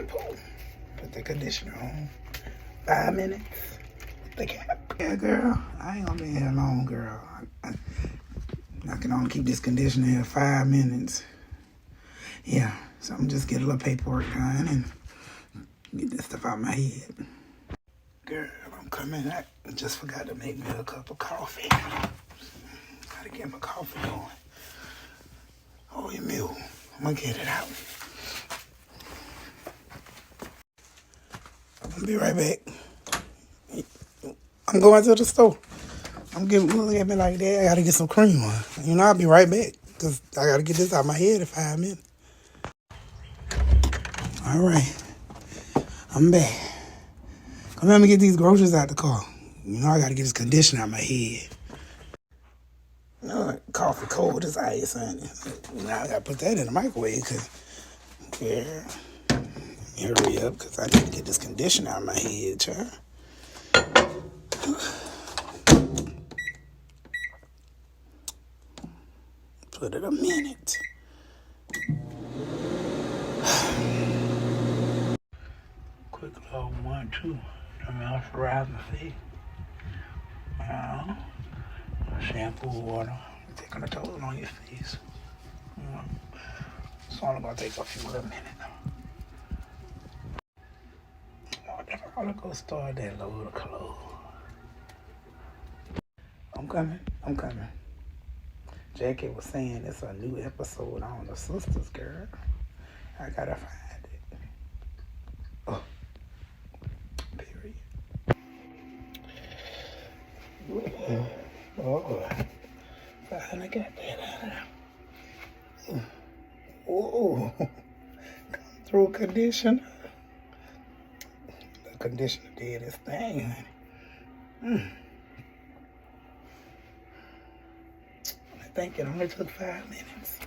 shampoo. Put the conditioner on. 5 minutes. With the cap. Yeah, girl. I ain't gonna be here long, girl. I can only keep this conditioner here 5 minutes. Yeah, so I'm just get a little paperwork done and get this stuff out my head. Girl, I'm coming. I just forgot to make me a cup of coffee. Gotta get my coffee going. Oh, you mule. I'm gonna get it out. I'm gonna be right back. I'm going to the store. Look at me like that. I gotta get some cream on. You know, I'll be right back. Because I gotta get this out of my head in 5 minutes. All right. I'm back. Come let me get these groceries out the car. You know, I gotta get this conditioner out of my head. You know, coffee cold as ice, honey. Now I gotta put that in the microwave, cause, yeah. Hurry up, cause I need to get this conditioner out of my head, child. Put it a minute. Quick little 1, 2. Moisturize my face. Shampoo, water. Taking a toll on your face. It's only gonna take a few little minutes. If I wanna go start that load of clothes. I'm coming. Jackie was saying it's a new episode on the Sisters, girl. I gotta find it. Oh, period. Oh, finally got that out of there. Oh, come through conditioner. The conditioner did its thing, honey. I think it only took 5 minutes.